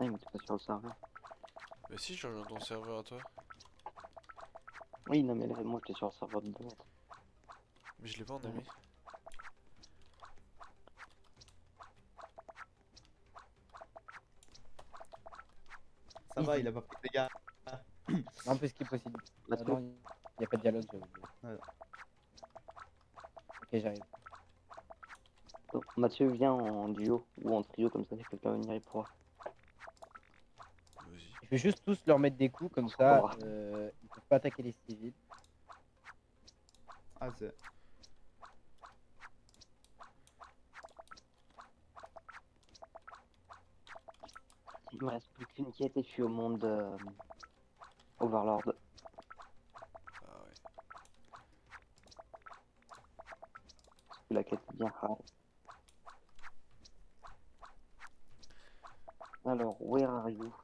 Ah, il m'était pas sur le serveur. Bah si, je rejoins ton serveur à toi. Oui, non, mais là, moi, j'étais sur le serveur de 2 mètres. Mais je l'ai pas en ami. Ça va, Easy. il a pas pris de dégâts. Un peu skip aussi. Mathieu. Non, il n'y a pas de dialogue, j'avais oublié. Ouais. Ok, j'arrive. Donc, Mathieu vient en duo ou en trio, comme ça, si quelqu'un venir, il pourra. Vas-y. Je vais juste tous leur mettre des coups, comme On se ça, reprendra. ils peuvent pas attaquer les civils. Ah, c'est. Il me reste plus qu'une quête et je suis au monde Overlord. Ah ouais. La quête est bien hard. Alors, where are you?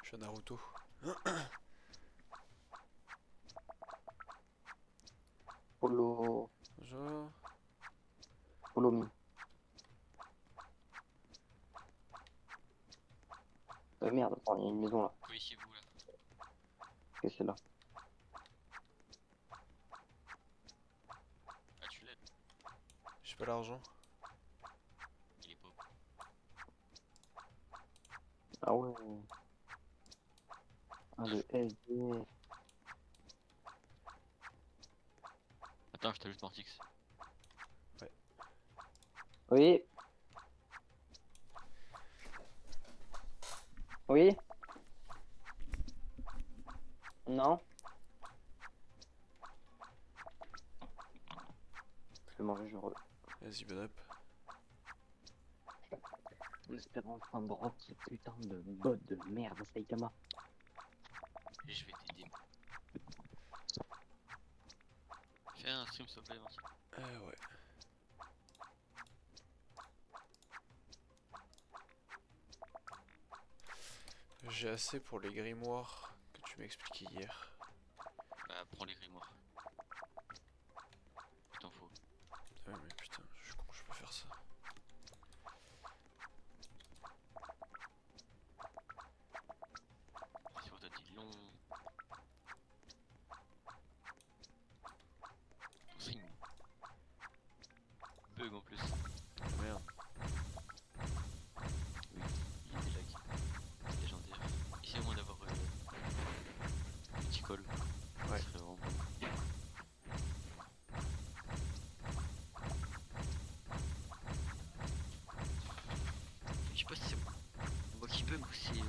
Je suis à Naruto. Follow... Bonjour. Follow me. Merde, attends, il y a une maison là. Oui, c'est vous là. Ok, c'est là. Ah, tu l'aides. J'ai pas l'argent. Il est pauvre. Ah ouais. Ah, le SD. Attends, je t'ajoute Mortix. Oui. Oui. Non. Je vais manger, je re... Vas-y, bon up. En espérant enfin drop ce putain de bot de merde, Saitama. Et je vais t'aider. Fais un stream s'il te plaît, Martin. Ouais. J'ai assez pour les grimoires que tu m'as expliqué hier. Bah, prends les grimoires. Il t'en faut. Ah mais putain, je suis con, je peux faire ça. C'est pour toi, t'es long. Ton stream bug en plus. Merde. Oui, il y a des lags. C'est légendaire. Essaye au moins d'avoir un petit call. Ouais. Ça serait vraiment bon. Je sais pas si c'est moi qui bug ou c'est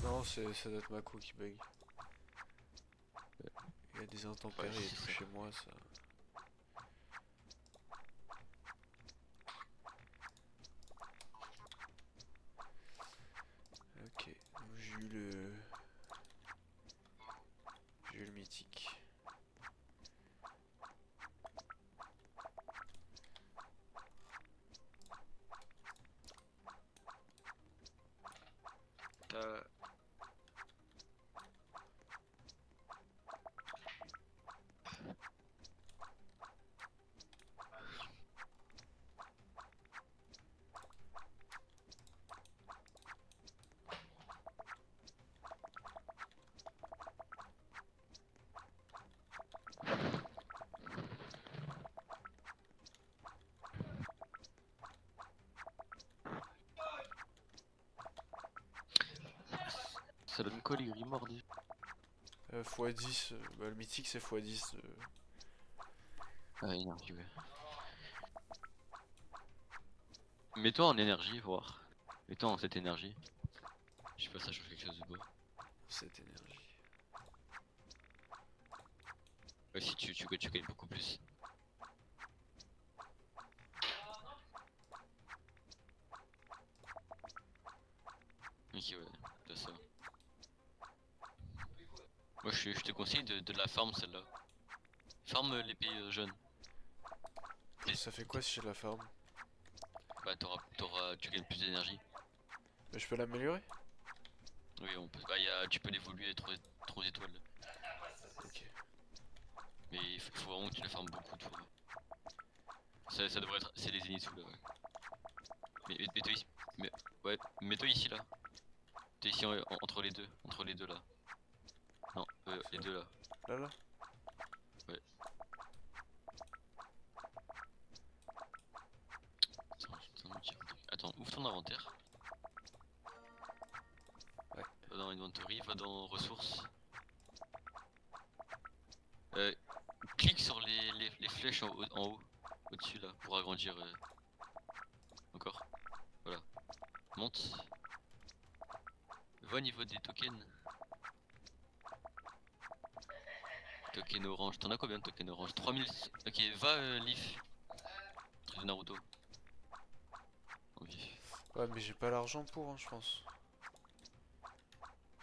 Non, ça doit être Mako qui bug. Il y a des intempéries Ouais, et c'est tout ça. chez moi, ça. Ok, j'ai eu le... J'ai eu le mythique. t'as... Ça donne quoi les grimoires déjà? x10, bah, le mythique c'est x10. Ah, énergie, ouais. Mets-toi en énergie, voir. Mets-toi en cette énergie. Je sais pas, ça change quelque chose ou pas. Cette énergie. Ouais, si tu gagnes beaucoup plus. Ok, ouais, t'as ça. Moi, je te conseille de la farm celle-là. Farm l'épée jaune. Ça fait quoi si j'ai de la farm? Bah, tu gagnes plus d'énergie. Mais je peux l'améliorer? Oui, on peut. Bah, tu peux l'évoluer 3 étoiles. Ok. Mais il faut vraiment que tu la farmes beaucoup, tu vois. Ça devrait être. C'est les Zenitsu là, ouais. Mais toi ici. Ouais, mets-toi ici là. T'es ici entre les deux là. Non, les deux là. Là. Attends, ouvre ton inventaire. Ouais. Va dans inventory, va dans ressources. Clique sur les flèches en haut, au-dessus là, pour agrandir. Encore. Voilà. Monte. Va au niveau des tokens. Token orange. T'en as combien de tokens orange? 3000. Ok, va Leaf. Truc de Naruto. En vif. Ouais, mais j'ai pas l'argent pour, hein, je pense.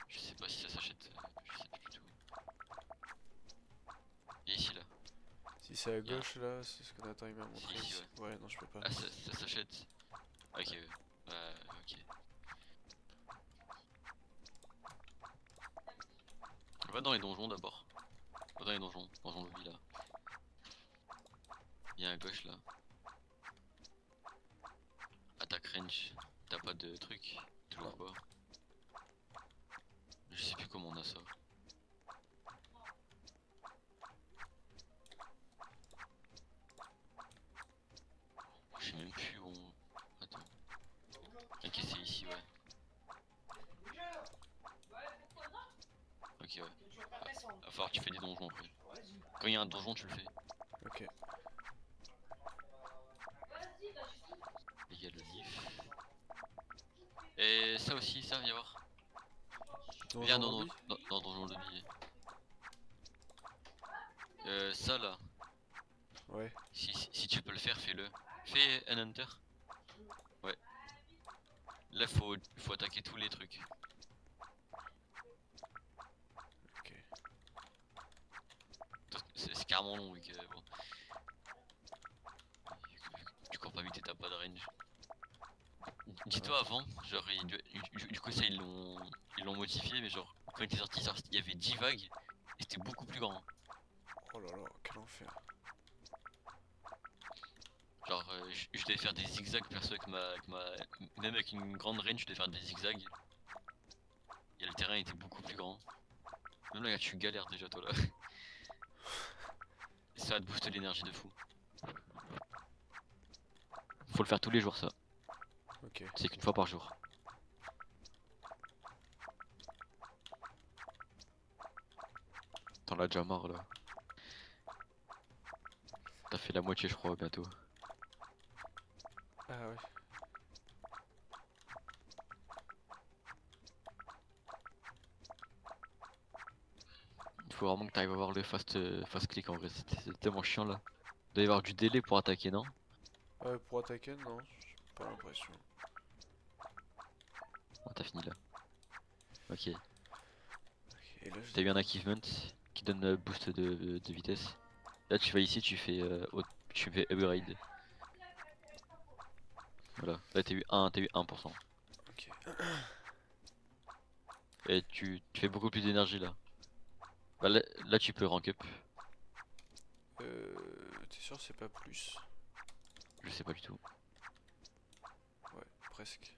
Je sais pas si ça s'achète. Je sais plus du tout. Et ici là. Si c'est à gauche là, c'est ce que Nathan il m'a montré. Si, ici. Ouais, non, je peux pas. Ah, ça s'achète. Ok, ouais. Ok. Va dans les donjons d'abord. Va dans les donjons. Donjon lobby là. Viens à gauche là. Attaque range. T'as pas de truc? Toujours pas. Je sais plus comment on a ça. Je sais même plus où on... Attends. Ok, c'est ici, ouais. Ok, ouais. Va falloir que tu fais des donjons après. Quand il y a un donjon, tu le fais. Ok. Il y a le leaf. Et ça aussi, ça, viens voir. Viens dans Lobby donjon lobby. Ça là, Ouais. si tu peux le faire, fais-le. Fais un hunter. Ouais. Là, faut attaquer tous les trucs. Ok. C'est carrément long, vu que bon. Tu cours pas vite et t'as pas de range. Dis-toi avant, genre, du coup, ça ils l'ont modifié, mais genre, quand il était sorti, il y avait 10 vagues et c'était beaucoup plus grand. Oh là là, quel enfer. Genre, je devais faire des zigzags perso même avec une grande range, je devais faire des zigzags. Et le terrain était beaucoup plus grand. Même là, tu galères déjà, toi là. Ça va te booster l'énergie de fou. Faut le faire tous les jours, ça. Ok. C'est qu'une fois par jour. T'en as déjà marre là. T'as fait la moitié, je crois, bientôt. Ah ouais. Il faut vraiment que t'arrives à voir le fast click en vrai, c'est tellement chiant là. Il doit y avoir du délai pour attaquer, non? Ouais, pour attaquer, non, j'ai pas l'impression. Oh, t'as fini là. Ok. Ok, et là, T'as eu un achievement qui donne boost de vitesse. Là tu vas ici, tu fais upgrade. Voilà, là t'as eu 1%. Ok. Et tu fais beaucoup plus d'énergie là. Bah, là tu peux rank up. T'es sûr c'est pas plus? Je sais pas du tout. Ouais, presque.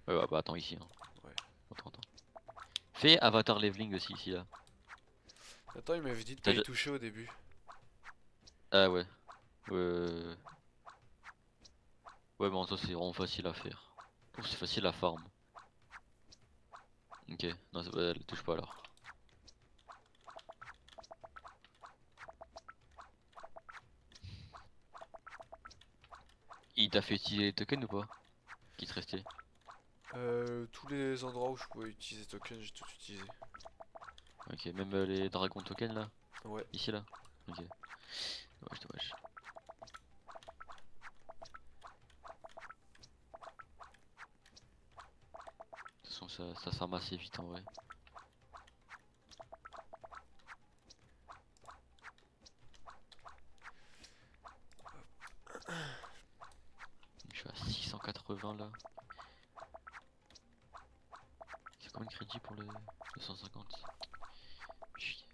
Ouais, bah attends ici. Hein. Ouais. Attends. Fais avatar leveling aussi ici là. Attends, il m'avait dit de T'as pas y déjà- toucher au début. Ah ouais. Ouais, mais en soi c'est vraiment facile à faire. Oh, c'est facile à farm. Ok, non, ouais, touche pas alors. Il t'a fait utiliser les tokens ou pas? Qui te restait? Tous les endroits où je pouvais utiliser token, j'ai tout utilisé. Ok, même les dragons tokens là? Ouais. Ici là? Ok. Dommage. De toute façon, ça s'arme assez vite en vrai. Je suis à 680 là. C'est combien de crédit pour le 250? Chier.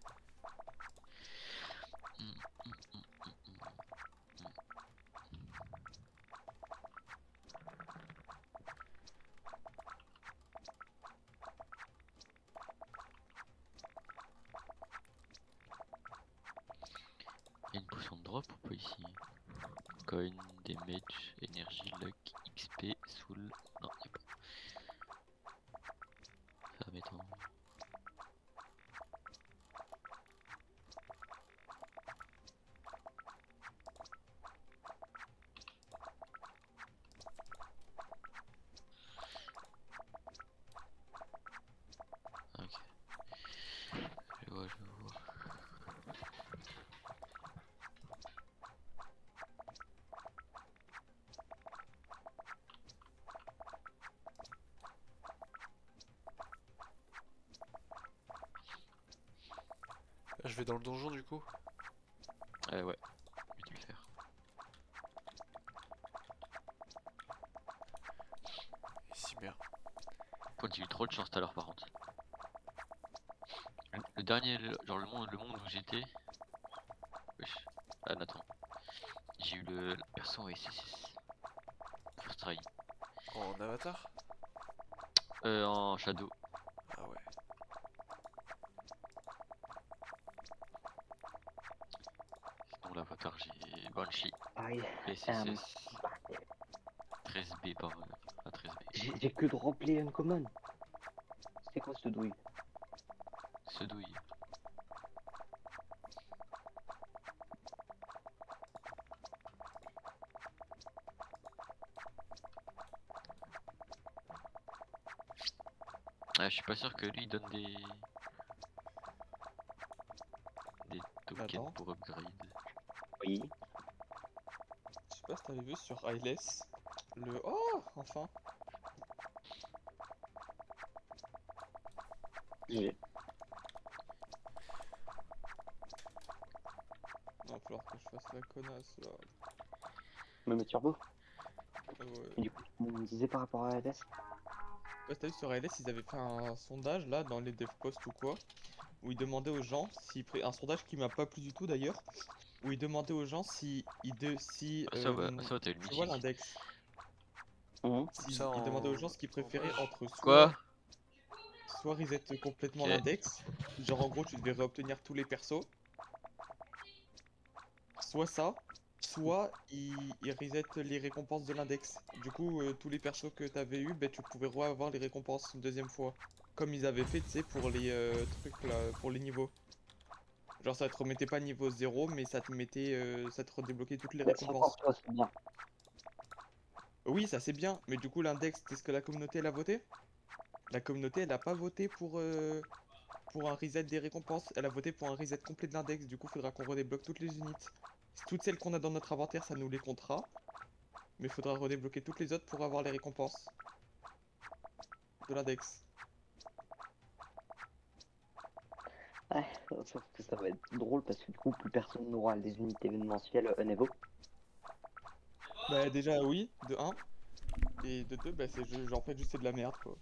drop ou pas ici? Coin, damage, énergie, luck, XP, soul. Non, y'a pas. Ça m'étonne. Ok. Je vois, je vois. Je vais dans le donjon du coup. Ouais, mieux de le faire. Ici, merde. Quand j'ai eu trop de chance tout à l'heure par contre. Le dernier, genre le monde où j'étais. Wesh. Ah, Nathan. J'ai eu le perso en SSS. First try. En avatar? En shadow. Ah ouais. Sinon l'avatar j'ai Banshee. Aïe. SSS. 13B par à 13B. J'ai que de remplir uncommon. C'est quoi ce douille? Ce douille. Ah, je suis pas sûr que lui il donne des tokens Attends. pour upgrade. Oui. Je sais pas si t'avais vu sur Eyeless. Le. Oh, enfin. J'ai. Il va falloir que je fasse la connasse là. Me mettre turbo. Ah ouais. Et du coup, tu me disais par rapport à LS. Ouais, t'as vu sur ALS, ils avaient fait un sondage là dans les dev posts ou quoi, où ils demandaient aux gens un sondage qui m'a pas plu du tout d'ailleurs, où ils demandaient aux gens si Ça va, t'as eu le tu vois mythique. l'index, Ça ils demandaient aux gens en... ce qu'ils en préféraient mage. entre Quoi? soit reset complètement Ok. l'index, genre en gros tu devais réobtenir tous les persos, soit ça, soit ils reset les récompenses de l'index. Du coup, tous les persos que t'avais eu, ben, tu pouvais re-avoir les récompenses une deuxième fois. Comme ils avaient fait, tu sais, pour les trucs là, pour les niveaux. Genre ça te remettait pas niveau 0, mais ça te mettait, ça te redébloquait toutes les Bah, c'est encore récompenses. toi, c'est bien. Oui, ça c'est bien, mais du coup l'index, c'est ce que la communauté elle a voté? La communauté elle a pas voté pour un reset des récompenses, elle a voté pour un reset complet de l'index, du coup faudra qu'on redébloque toutes les unités. Toutes celles qu'on a dans notre inventaire, ça nous les comptera, mais faudra redébloquer toutes les autres pour avoir les récompenses de l'index. Ouais, sauf que ça va être drôle parce que du coup, plus personne n'aura les unités événementielles Evo. Bah déjà oui, de 1, et de 2, bah en fait juste c'est de la merde quoi.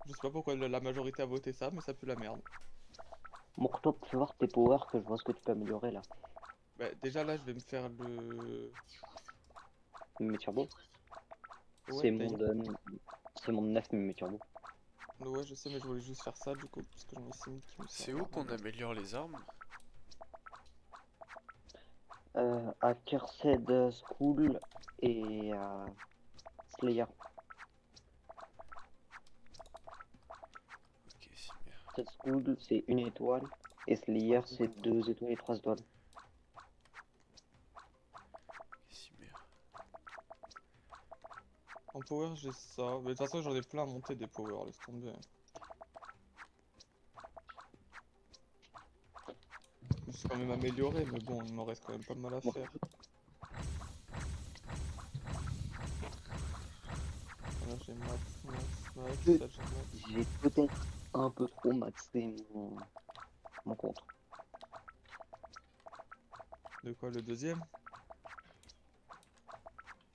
Je sais pas pourquoi la majorité a voté ça, mais ça pue la merde. Mourtop, fais voir tes powers que je vois ce que tu peux améliorer là. Bah déjà là je vais me faire le... Mes turbo. Ouais, C'est paye. c'est mon 9 mes turbo. Ouais, je sais, mais je voulais juste faire ça du coup, parce que j'en ai 6000 qui me C'est servent où à qu'on rien. améliore les armes? À Cursed School et à Slayer. Ok, si, merde. Cursed School c'est 1 étoile et Slayer c'est 2 étoiles et 3 étoiles. Ok, si, merde. En power, j'ai ça. Mais de toute façon, j'en ai plein à monter des power, laisse tomber. Je suis quand même amélioré, mais bon, il m'en reste quand même pas mal à Bon. faire. Voilà, j'ai max, ça j'ai max. J'ai peut-être un peu trop maxé mon compte. De quoi, le deuxième?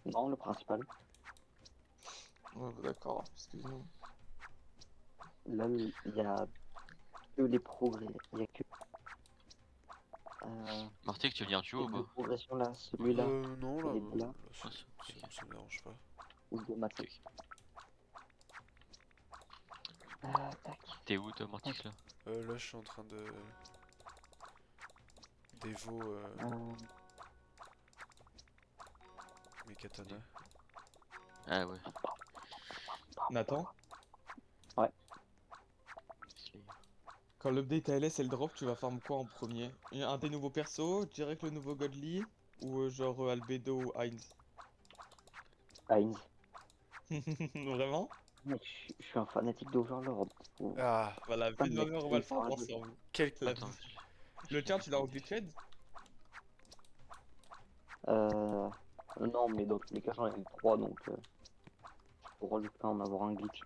Non, le principal. Ouais, bah, d'accord, excuse-nous. Là, il y a que les progrès. Il y a que Martek, tu veux venir duo ou les deux pas? progressions là, celui-là Non, et là, les deux là, Ah, ça me dérange pas. où je dois maxer. Ok. Tac. T'es où toi, Martix là? Là, je suis en train de... D'Evo... Euh, des katanas. Ah ouais. Nathan, Slayer. quand l'update ALS elle drop, tu vas farm quoi en premier? Un des nouveaux persos, direct le nouveau Godly, ou genre Albedo ou Heinz? Heinz. Vraiment? Mec, je suis un fanatique d'Overlord. Faut Ah, Voilà, pas me fais-moi mettre on va le sur farm un jeu. ensemble. quel... La Attends, vie. je Le l'ai tien, vu tu l'as en dans des- glitched? Euh... Non, mais dans tous les cas, j'en ai eu 3, donc je pourrais juste pas en avoir un glitch.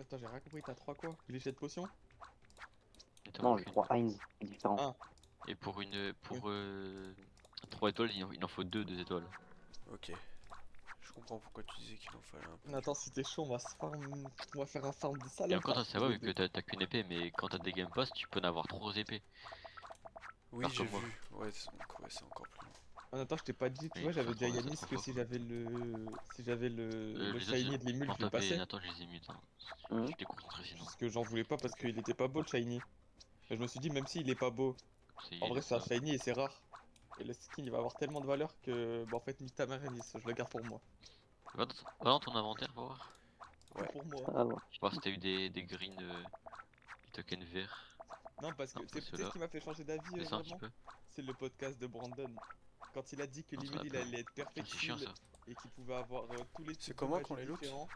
Attends, j'ai rien compris, t'as 3 quoi? Glitched potion? Et t'en Non, as j'ai qu'une. 3 Heinz différents. Ah. Et pour une. Oui. Pour 3 étoiles, il en faut 2 étoiles. Ok. Je comprends pourquoi tu disais qu'il en fallait un peu. Nathan, si t'es chaud, on va se farm... On va faire un farm de Et salopard. encore, toi, ça va tous vu les que deux. t'as qu'une épée, mais quand t'as des Game Pass, tu peux en avoir 3 épées. Oui, Faire j'ai comme moi. vu. Ouais, donc, ouais, c'est encore plus long. Ah, Nathan, je t'ai pas dit, tu Oui, vois, faut j'avais faire dit à 3 Yanis que fois, si quoi. j'avais le... Si j'avais le Les autres, shiny de l'émule, non, je le toi et passais. Nathan, je les ai mute. Hein. Mhm. Je t'ai concentré sinon. Parce que j'en voulais pas parce qu'il était pas beau le shiny. Et je me suis dit, même s'il est pas beau, Ça y en est, vrai, le c'est un ça. shiny et c'est rare. Et le skin, il va avoir tellement de valeur que, bah, en fait, nique ta mère, Yanis, je le garde pour moi. Va dans ton inventaire, pour voir. Que Ouais. pour moi. Ah, ouais. Voir si t'as eu des greens, des tokens verts. Non, parce que Non, tu pas sais ce ceux-là. qui m'a fait changer d'avis Descends un petit vraiment? peu. C'est le podcast de Brandon. Quand il a dit que Non, ça Limud va il pas. allait être Ah, c'est chiant perfectile ça. et qu'il pouvait avoir tous les C'est types de comment qu'on magies les loot? différents.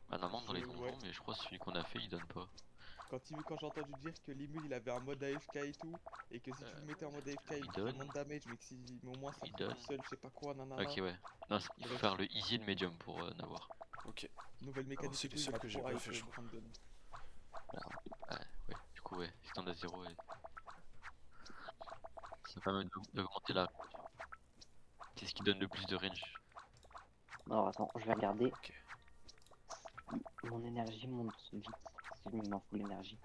Bah, normalement, dans les Ouais. donjons, mais je crois que celui qu'on a fait, il donne pas. Quand j'ai entendu dire que Limud il avait un mode AFK et tout, et que si tu le mettais en mode AFK il Il prenait donne. moins de damage, mais que si mais au moins ça Il fait tout donne. seul, je sais pas quoi, nanana. Ok, ouais. Non, il faut Bref, faire le easy et le medium pour en avoir. Ok. nouvelle Alors, mécanique c'est et les tout, il seuls m'a que j'ai trop pas hype fait, je crois. Brandon. Ouais, ouais. Du coup, ouais. Si t'en as 0, ça permet d'augmenter la. C'est ce qui donne le plus de range. Alors attends, je vais regarder. Ok. Mon énergie monte vite. Si je m'en fous l'énergie.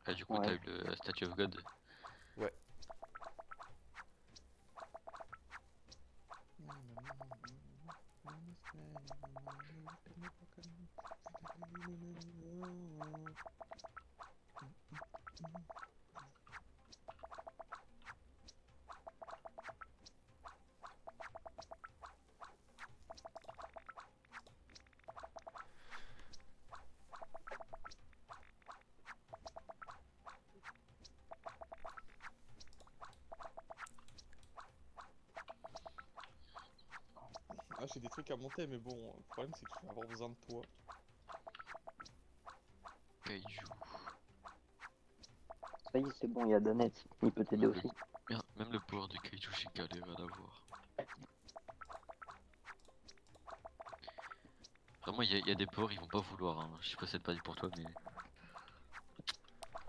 Ah, du coup, Ouais. t'as eu le Statue of God. Ouais. Ah, j'ai des trucs à monter, mais bon, le problème c'est que je vais avoir besoin de toi. Kaiju. Ça y est, c'est bon, il y a Donnet. Il peut t'aider aussi. Merde, même le pouvoir de Kaiju, j'ai galéré à l'avoir. Vraiment, il y a des pouvoirs, ils vont pas vouloir. Hein. Je sais pas si c'est pas dit pour toi, mais.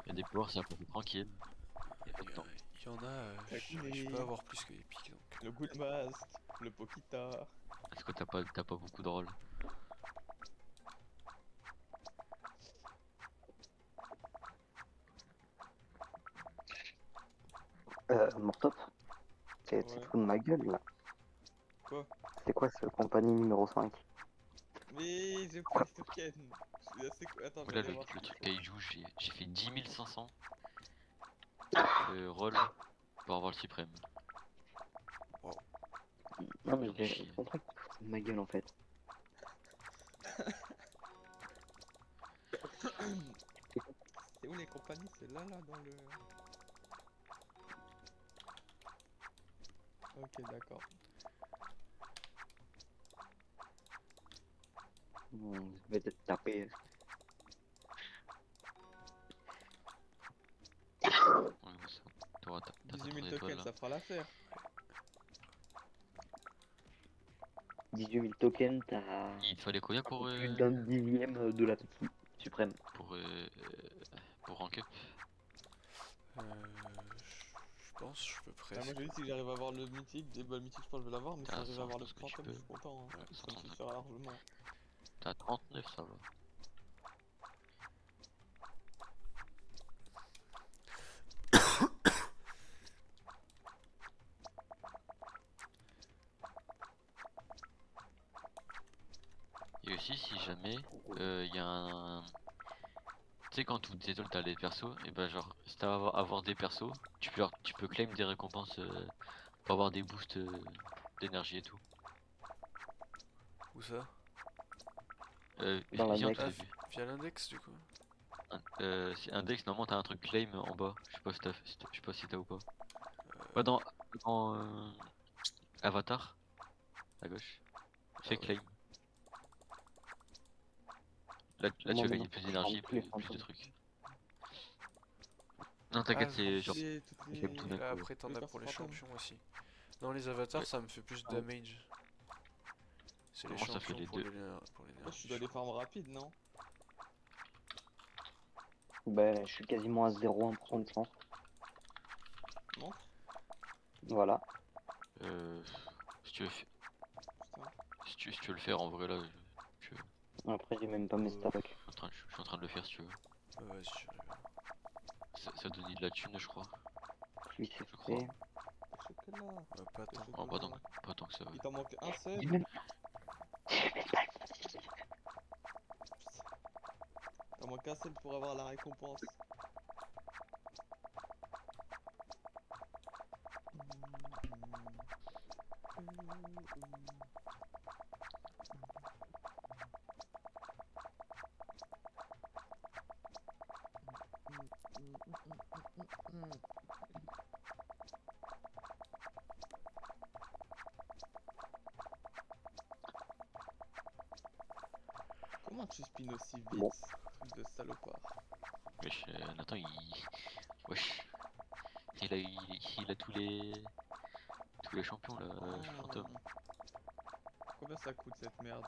Il y a des pouvoirs, c'est un peu plus tranquille. Et pas dedans. Il y en a, j'arrive Taquiné. pas à avoir plus que épique donc. Le Ghoul Mask, le Pokita. Est-ce que t'as pas beaucoup de rôles? Mortop, tu te Ouais. fous de ma gueule là. Quoi? C'est quoi ce compagnie numéro 5? Mais j'ai pas les tokens. Je suis assez... Attends, je vais Voilà, aller le voir. truc Kaiju, j'ai fait 10 500 rôles pour avoir le suprême. Non mais J'en ai j'ai chié. compris que tu te fous de ma gueule en fait. C'est où les compagnies? C'est là dans le... Ok, d'accord. Je vais te taper. Ouais, mais ça. T'as 18 000 3 étoiles tokens, là. ça fera l'affaire. 18 000 tokens, t'as Il te fallait combien pour plus d'un dixième de la suprême. pour rank up? Je pense, je peux Ah, moi presque. j'ai dit si j'arrive à avoir le mythique, et bah le mythique je pense que je vais l'avoir, mais si T'as j'arrive à 100, avoir je le pense que tu quantum, peux. je suis content. Hein. Ouais, Ça me 135. suffira largement. T'as 39, ça va. Et aussi, si jamais il y a Tu sais, quand tout détole, t'as les persos, et bah, genre, si t'as avoir des persos, tu peux claim des récompenses pour avoir des boosts d'énergie et tout. Où ça? Dans Viens au l'index. tout Ah, début. via l'index du coup? C'est index, normalement t'as un truc claim en bas. Je sais pas si t'as, je sais pas si t'as ou pas. Euh, Ouais, dans Avatar, à gauche. Fais ouais. claim. Là tu Moi vas maintenant, gagner plus je prends d'énergie, tous les plus de fantômes. trucs. Non, Ah t'inquiète, c'est oui. genre. Toutes Claim tout les... d'un Et là, coup. après, t'en les as cartes pour les fantômes. champions aussi. Dans les avatars, Ouais. ça me fait plus de Ah. damage. C'est les Moi, ça fait champions les pour deux. pour les Moi, derniers, je dois je les crois. farms rapides, non? Ben, je suis quasiment à 0,1% de chance. Non? Voilà. Euh, si tu veux, Putain. si tu veux le faire en vrai là, Après, j'ai même pas mes Euh, stacks. je suis en train de le faire si tu veux. Vas-y, j'arrive. Ça donne de la thune, je crois. Oui, c'est Je crois. fait. Chocolat. Ouais, pas tant. Non, pas tant que ça. Ouais. Il t'en manque un seul. J'ai même T'en manque un seul pour avoir la récompense. Comment tu spins aussi vite, Bon. truc de salopard? Wesh, Nathan, wesh, il a tous les champions là, fantôme. Combien ça coûte cette merde?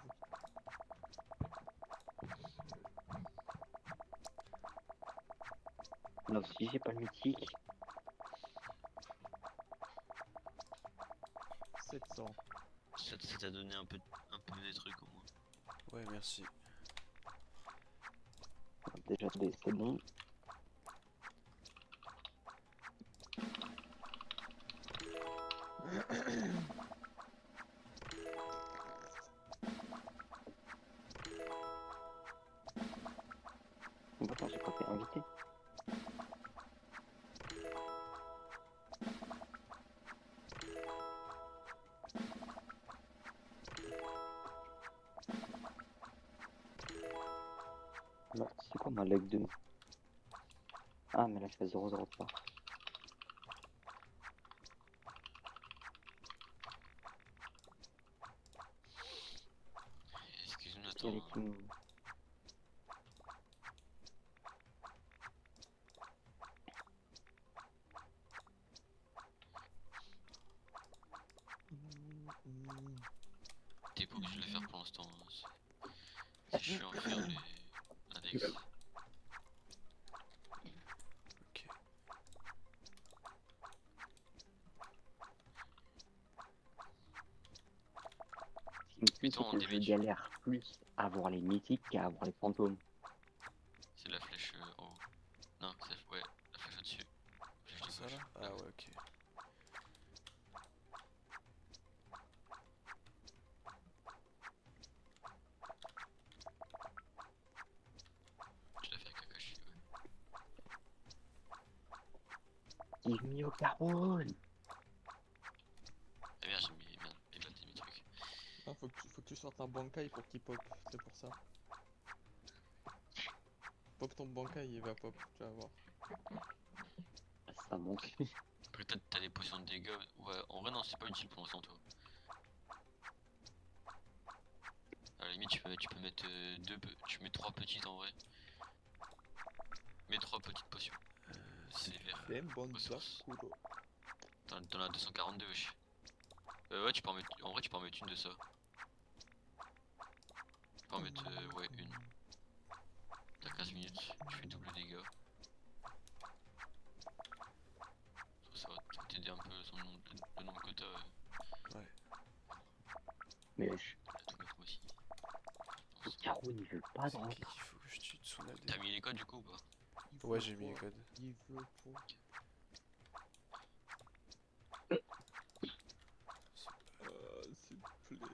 Là aussi, j'ai pas le mythique. 700. Ça t'a donné un peu des trucs au moins. Ouais, merci. Déjà, c'est bon. Attends, j'ai pas fait inviter. Là, c'est quoi ma leg 2? Ah, mais là, je fais 0,03. Excuse-moi, Il y a Nathan. les teams. T'es pas obligé de le faire pour l'instant. C'est chiant à faire les index. Ok. Ce qui me tue, Toi, c'est en que je DB, galère plus à avoir les mythiques qu'à avoir les fantômes. c'est la flèche en haut. Non, ouais, la flèche au-dessus. Flèche de Ça gauche. là? Ah ouais, ok. Je l'ai fait avec Kakashi, ouais. Give me your Caron! Ah merde, j'ai mis. Merde, j'ai éclaté mes trucs. Ah, faut que tu sortes un Bankai pour qu'il pop, c'est pour ça. Pop ton Bankai, il va pop, tu vas voir. Ça manque. Après, t'as des potions de dégâts. Ouais, en vrai, non, c'est pas utile pour l'instant, toi. À la limite, tu peux mettre tu mets 3 petites en vrai. Mets 3 petites potions. C'est vert. Dem bon ressources. Kuro. T'en as 242, wesh. Ouais, tu peux en mettre. En vrai, tu peux en mettre une de ça. Tu peux en mettre, ouais, une. T'as 15 minutes, tu fais double dégâts. Ça va t'aider un peu le nombre que t'as. Mais À tout mettre aussi. Je pense. Caron, il veut pas C'est dans qui qu'il faut que je tue Tsunade? T'as mis les codes du coup ou pas? Ouais, j'ai mis les codes. Il veut pas. S'il vous plaît.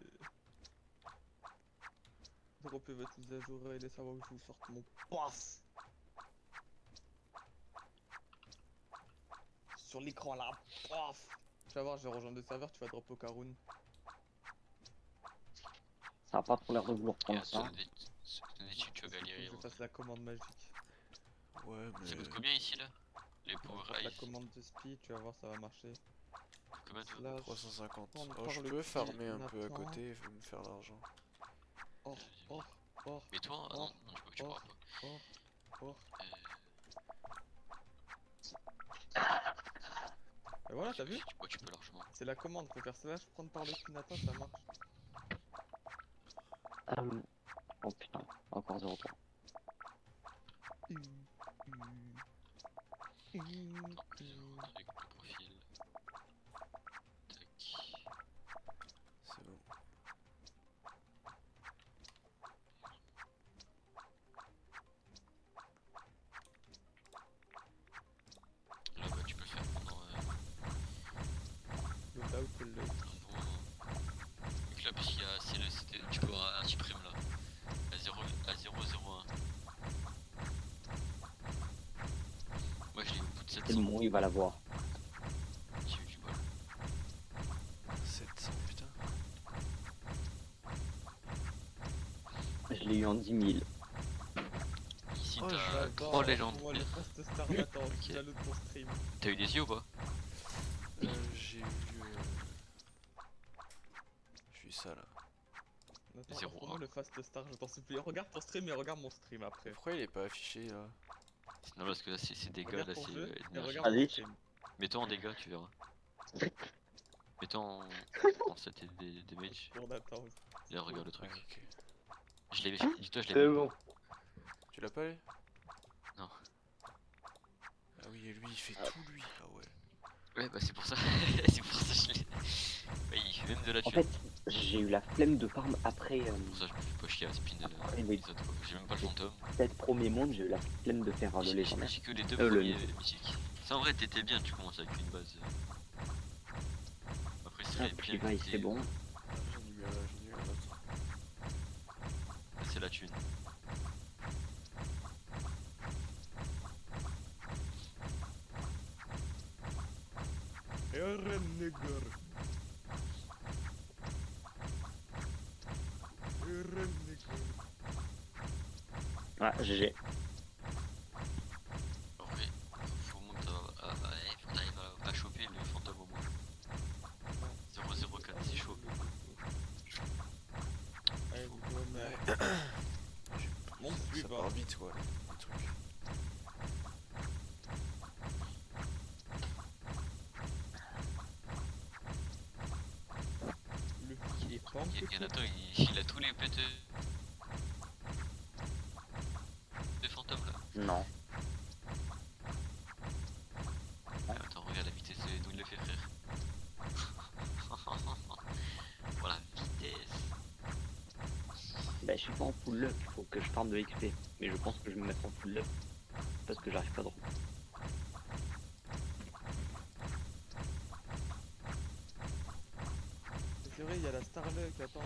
Droppez votre mise à jour et laissez savoir que je vous sorte mon pass. sur l'écran là. Paf. Tu vas voir, je vais rejoindre le serveur, tu vas drop au Karoun. Ça a pas trop l'air de vouloir Et prendre à ça. Sonnetti, tu vas Faut que galérer. je Ouais. fasse la commande magique. Ouais, Ça coûte mais. combien ici là? Les power La eyes? commande de speed, tu vas voir, ça va marcher. Combien toi? Slash 350. prendre Oh, par je le peux pied, farmer un peu à Nathan. côté et me faire l'argent. Or, or, or, Mais toi, ah non, or, non, je crois que tu pourras pas. or, or. Euh, Et voilà, t'as vu? si tu peux, tu peux largement. C'est la commande, faut faire slash prendre par le cul, Nathan, ça marche. Oh putain, encore 0,3. Attends, je vais rentrer avec le profil. Tac. C'est bon. Là, bah, tu peux le faire pendant Loadout et le un bon moment. Donc là, parce qu'il y a, tu peux avoir un supprime là. À 0, à 0,01. Moi, je l'ai au bout de C'est le 700. moment où il va l'avoir. J'ai eu du bol. 700, putain. Je l'ai eu en 10 000. Ici, Oh, t'as j'adore. 3 légendes. Moi, le fast star Nathan, Ok. jaloux de ton stream. T'as eu des yeux ou pas? J'ai eu. J'ai eu ça là. Nathan, 0,1. offre-moi le fast star, je t'en supplie. Regarde ton stream et regarde mon stream après. Pourquoi il est pas affiché là? Non, parce que là, c'est dégâts, Regarde là, ton c'est jeu et énergie. regarde mon Allez. stream. Mets-toi en dégâts, tu verras. Mets-toi en stat et des damage. Pour Nathan. Et là, regarde le Ouais, truc. ok. Je l'ai, dis-toi, je l'ai C'est mis. bon. Tu l'as pas allé? Non. Ah oui, et lui il fait tout lui. Ah ouais. Ouais, bah c'est pour ça. C'est pour ça que je l'ai. Ouais, il fait même de la En thune. fait, j'ai eu la flemme de farm après Pour ça, je me fais pas chier à spin Après les les autres. Quoi. J'ai même pas le fantôme. 7 premiers mondes, j'ai eu la flemme de faire le J'ai légendaire. que les deux Le premiers mythique. mythiques. Ça, en vrai, t'étais bien, tu commences avec une base. Après, c'est Ah, bien puis bah, visé. c'est bon. J'en ai mis un autre. C'est la thune. Eren nigger. Eren nigger. Ah, GG. En vrai, faut au moins que faut que t'arrives à choper le fantôme au moins. 004, c'est chaud. Allez, Faut- du coup, on a- Mon Ça suivant. part vite, ouais, les trucs. Le flic, il est pas en Nathan, il a tous les pets de fantômes là. Non. Attends, regarde la vitesse d'où il le fait, frère. Voilà, vitesse. Bah, je suis pas en full luck, faut que je farme de XP. Mais je pense que je vais me mettre en full luck. Parce que j'arrive pas de C'est vrai, il y a la Starluck, attends.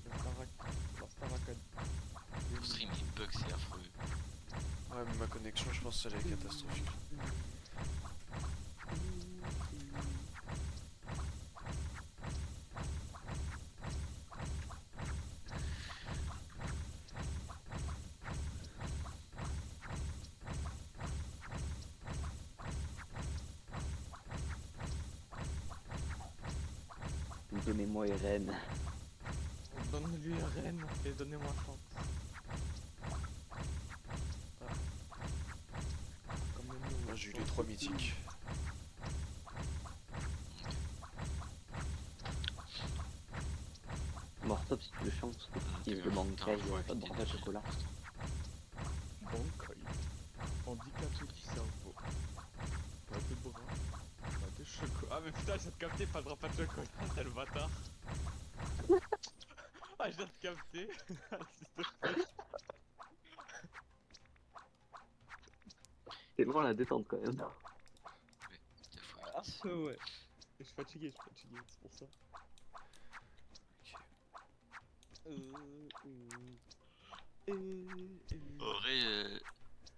La Star Academy. Mon stream il bug, c'est affreux. Ouais, mais ma connexion, je pense qu'elle est catastrophique. Donnez-moi Eren. Donne-lui Eren et donnez-moi chance. Ah. Comme nous, Moi j'ai eu les 3 mythiques. Mortop, si tu le chantes, il Putain, le Bankai, je vois pas de avec barbe à chocolat. Bankai. Handicapé du cerveau. Pas de bras. Pas de chocolat. Ah mais putain, je viens de capter, pas de bras, pas de chocolat, c'est le bâtard. Ah, je viens de capter. C'est bon la détente quand même. Putain, faut Ah vite. ouais. Je suis fatigué, c'est pour ça. En vrai,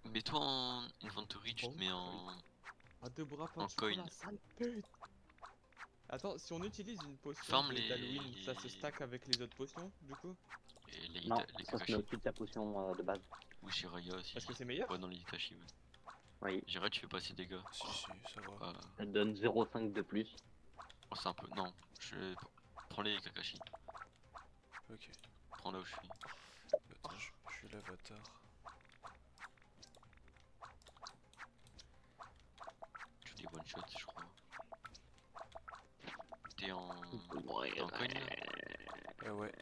mets-toi en inventory, tu te mets en Ah, deux bras pas En de chocolat, coin. sale pute. Attends, si on utilise une potion Farm les- d'Halloween, ça se stack avec les autres potions, du coup? Et les, Non, les ça se met Kakashi. au-dessus de ta potion de base. Ou Shiraya aussi. Parce que c'est meilleur? Ouais, dans les Kakashi, ouais. Oui, J'irai, tu fais pas assez de dégâts. Si, si, ça va. ça te donne 0,5 de plus. Oh, c'est un peu. Non, prends les Kakashi. Ok. Prends là où je suis. Attends, je suis l'avatar. Tu les one shot, je crois. T'es en. Ouais, T'es en coin là? Eh ouais.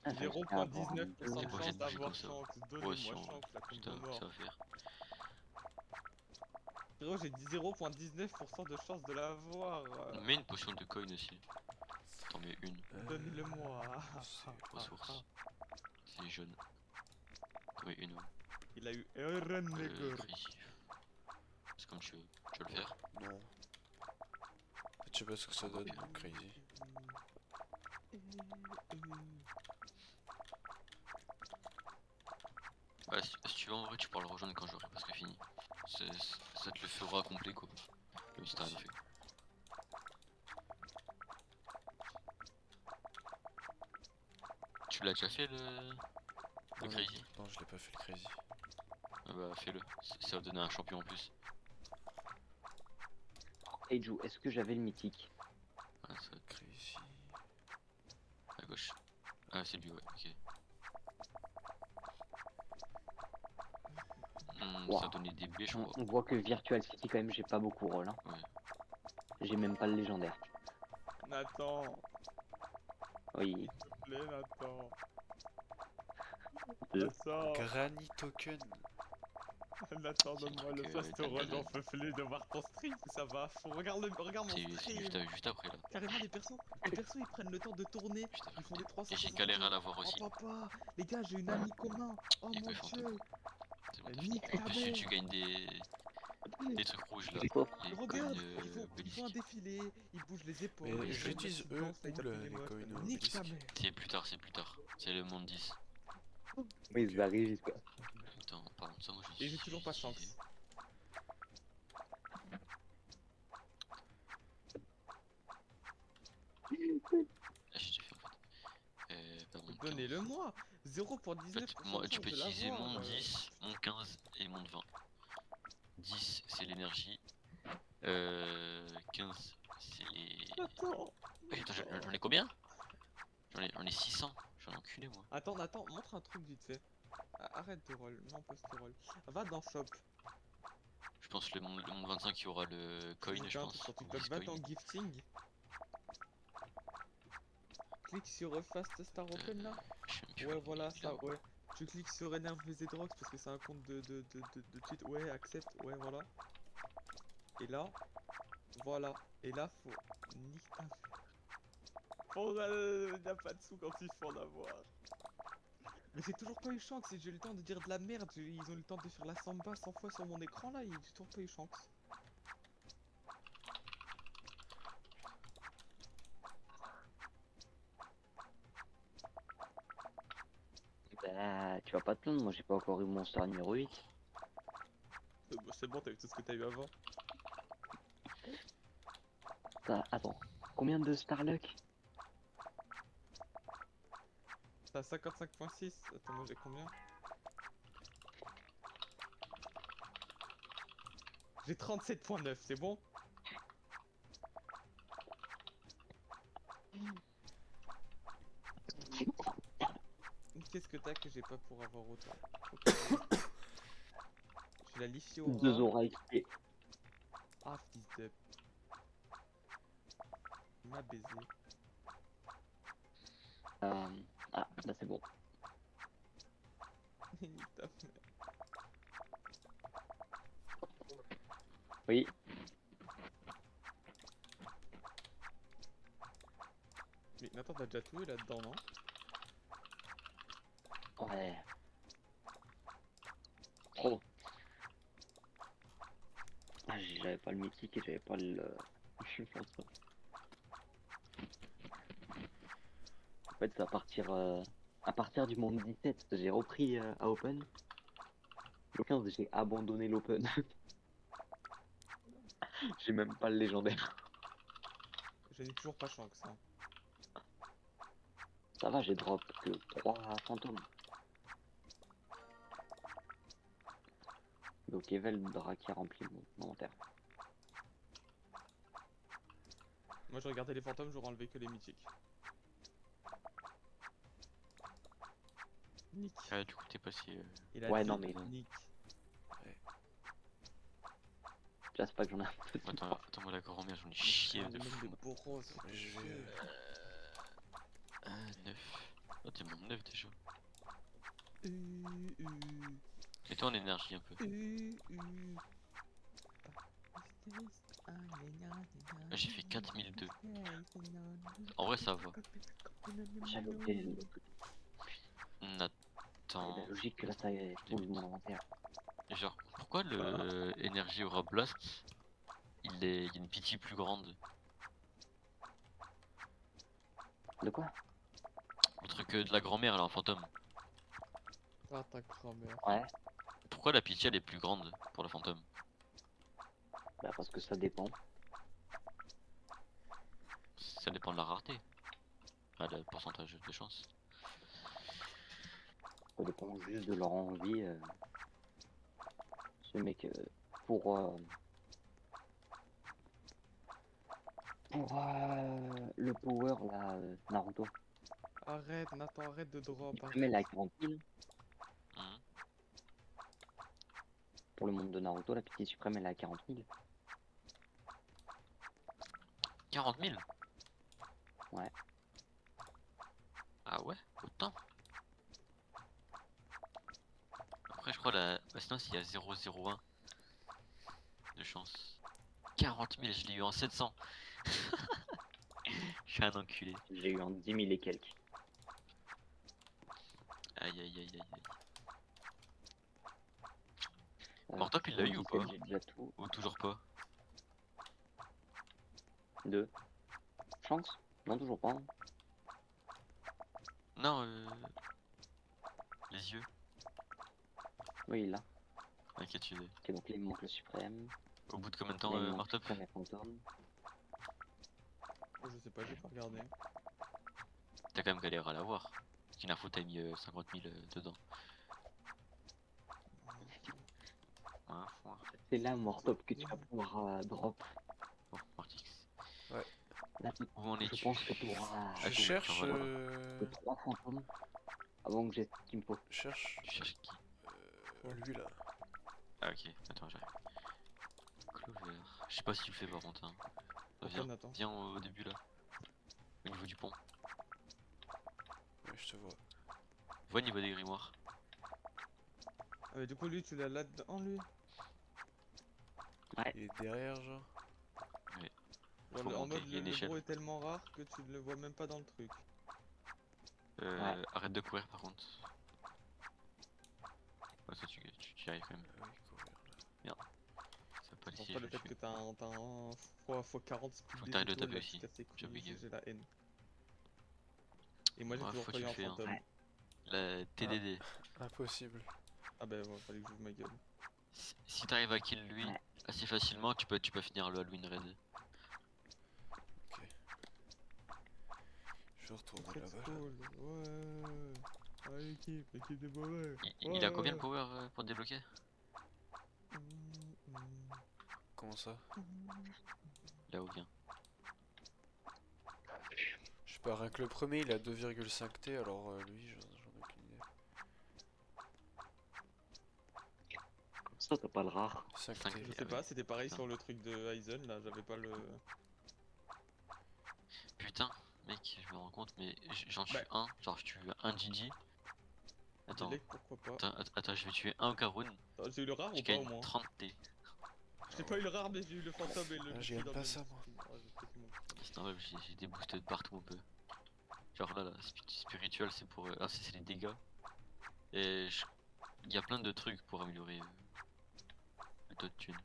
Ah, j'ai réussi à avoir 0,19% un de T'es pas obligé chance de bouger d'avoir comme ça. chance. Ouais, Donnez-moi si, en chance, vrai. la combo Putain, mort. ça va faire. Frérot, j'ai dit 0,19% de chance de l'avoir. Mets une potion de coin aussi. T'en mets une. Donnez-le-moi. c'est- Ressources. C'est jaune. T'en mets une, ouais. Il a eu Eren Nigger. Crazy. C'est comme tu veux. Tu veux le faire? Non. Je sais pas ce que ça donne, crazy. Ouais, si tu veux, en vrai, tu pourras le rejoindre quand j'aurai presque fini. Ça te le fera complet, quoi. Même si t'as rien fait. Tu l'as déjà fait le Non, crazy? non, je l'ai pas fait le crazy. Ah bah fais-le, ça va donner un champion en plus. Eiju, est-ce que j'avais le mythique? Ah, ça va être Crazy. à gauche. Ah c'est lui, ouais, ok. Ça Wow. a donné des B je crois. On voit que Virtual City, quand même, j'ai pas beaucoup rôle. Hein. Ouais. J'ai même pas le légendaire. Nathan, Oui. s'il te plaît, Nathan. Deux. Nathan, Granny Token. Nathan, C'est le donne-moi le truc, fast Dan run, Dan. j'en peux plus de voir ton stream, ça va à fond. Regarde mon C'est stream. juste après là. Carrément, les persos, ils prennent le temps de tourner, Juste après. ils font des Et j'ai galéré à l'avoir aussi. Oh papa, les gars, j'ai une amie commun. Oh Et mon quoi, ils font dieu. C'est bon, t'as Nique fini. En ta plus tu mère. gagnes des trucs rouges là. Sauf Les coins Regarde, ils font un obelisques. défilé, ils bougent les épaules, Mais ils je font les une utilise, petite eux, danse, là, ils où, tapent là, les les mots. coins Nique ta obelisques? mère. C'est plus tard, c'est plus tard. C'est le monde 10. Oui, ils arrivent jusqu'à. Attends, par contre ça moi je Et j'ai toujours pas de chance. Ah, j'ai déjà fait en fait. Pas mon 15. Donnez-le-moi. En 0,19% fait, moi, de tu chance peux de utiliser l'avoir. mon 10, mon 15 et mon 20. 10 c'est l'énergie. 15 c'est les. Attends. Eh, attends, j'en ai combien? J'en ai 600. J'en ai enculé moi. Attends, Nathan, montre un truc vite fait. Arrête de roll, non post-roll. Va dans shop. Je pense le monde 25 il y aura le coin, J'ai je fait un pense. truc sur Ou TikTok. Va Bitcoin. dans gifting. Clique sur Fast Star Open là. Je sais même plus Ouais, où voilà il est, ça, là. ouais. Tu cliques sur Enerve Drox parce que c'est un compte de tweet. Ouais, accepte, ouais, voilà. Et là, voilà. Et là, faut. Nique ta mère. Il n'y a pas de sous quand il faut en avoir. Mais j'ai toujours pas eu chance, j'ai eu le temps de dire de la merde. Ils ont eu le temps de faire la samba 100 fois sur mon écran là, j'ai toujours pas eu chance. Bah, tu vas pas te plaindre, moi j'ai pas encore eu mon star numéro 8. C'est bon, t'as eu tout ce que t'as eu avant. Attends, combien de Starluck? T'as 55.6. Attends, moi j'ai combien? J'ai 37.9, c'est bon? Qu'est-ce que t'as que j'ai pas pour avoir autant? J'ai la Lithiora. 2 auras XP. Ah, fils de... Il m'a baisé. Ah, bah c'est bon. Nique ta mère. Oui. Mais Nathan, t'as déjà tout eu là-dedans, non? Ouais. Trop. Ah, j'avais pas le mythique et j'avais pas le... Je pense pas. En fait, c'est à partir du monde 17, j'ai repris à Open. Le 15, j'ai abandonné l'Open. J'ai même pas le légendaire. Je n'ai toujours pas chance, hein. Ça va, j'ai drop que 3 fantômes. Donc Eveldra qui a rempli mon inventaire. Moi je regardais les fantômes, j'aurais enlevé que les mythiques. Nick. Ah, du coup, t'es passé. Il a Ouais, dit non, mais- Nick. Là, c'est pas que j'en ai un peu de Attends, droit. attends-moi la grand-mère, j'en ai chié Ah, de le fou. nombre de boros. Mais je vais. 9. Oh, t'es mon 9 déjà. Euh, Et toi en énergie un peu. Ah, j'ai fait 4002. En vrai, ça va. J'avais oublié le- Attends. la logique que là, ça est full mon inventaire. Genre, pourquoi le énergie Aura Blast il y a une pitié plus grande? De quoi? Le truc de la grand-mère là en fantôme. Ah, ta grand-mère. Ouais, Pourquoi la pitié elle est plus grande pour le fantôme? bah parce que ça dépend. Ça dépend de la rareté. Ah, le pourcentage de chance. Ça dépend juste de leur envie. Ce mec, pour le power là, Naruto. Arrête, Nathan, arrête de drop. Mais Arrête. la 40 000. Mhm. Pour le monde de Naruto, la pitié suprême elle est à 40 000. 40 000? Ouais. Ah ouais? Autant? Après je crois la... Bah, sinon s'il y a 0,01 de chance. 40 000, je l'ai eu en 700. Je suis un enculé. J'ai eu en 10 000 et quelques. Aïe aïe aïe aïe aïe. Euh, Mortop, il l'a eu ou 17, pas? J'ai déjà tout. Ou toujours pas? 2. Chance? Non, toujours pas. Hein. Non, les yeux. Oui, là. Ok, tu... Ok, donc là, il me manque le suprême. Au bout de combien de Là, temps, il me manque le Mortop? suprême et fantôme. Oh, je sais pas, j'ai pas regardé. T'as quand même galéré à l'avoir. Qu'une info, t'as mis 50 000 dedans. Ouais, foire. C'est là, Mortop, que tu vas pouvoir drop. Bon, Martix. Là, Où en je es-tu? pense que tu auras Je Ah, cherche. voilà. 3 fantômes avant que j'ai ce qu'il me faut. Je cherche. Tu cherches qui? Lui là. Ah, ok, attends, j'arrive. Clover. Je sais pas si tu le fais, Valentin. Pourquoi, Viens, Nathan? viens au début là. Au niveau du pont. Ouais, je te vois. Va au niveau des grimoires. Ah, mais du coup, lui, tu l'as là-dedans, lui. Il est derrière, genre. Genre, Faut en monter, mode, il y a une le échelle. bro est tellement rare que tu ne le vois même pas dans le truc. Ouais. Arrête de courir par contre. Ouais, ça tu y arrives quand même. Ah oui, courir. Ça va pas Pense laisser, pas je le vais fait tuer. que t'as un x 40 speed Faut que des t'arrêtes de étoiles, taper là, aussi. tu casses les J'ai couilles, oublié. j'ai la haine. Et moi, j'ai Ouais, toujours faut pas que eu tu un le fais, hein. fantôme. Ouais. La TDD. Impossible. Ah bah ouais, fallait que j'ouvre ma gueule. Si t'arrives à kill lui Ouais. assez facilement, tu peux finir le Halloween Raid. Ok. Je retourne Let's là-bas. go, ouais. Ah, l'équipe des mauvais. Il a combien de Ouais. power pour débloquer? Comment ça? Là où vient. Je sais pas, rien que le premier il a 2,5 T, alors lui j'en ai aucune idée. Comme ça, t'as pas le rare. 5 5 T. Je Ah sais ouais. pas, c'était pareil Putain. sur le truc de Aizen, là, j'avais pas le... Putain, mec, je me rends compte, mais j'en tue Bah. un. Genre, je tue un Gigi. Attends, Délec, pourquoi pas. attends, je vais tuer un Okarun. Attends, j'ai eu le rare Je ou pas au gagne moins? 30 T. J'ai pas eu le rare, mais j'ai eu le fantôme et le... Ah, mythique j'aime dans pas le ça, même moi. skin. Ah, j'ai pété mon putain. C'est normal, j'ai des boosts de partout un peu. Genre là, spirituel, c'est pour. Ah, c'est les dégâts. Et il y a plein de trucs pour améliorer le taux de thune.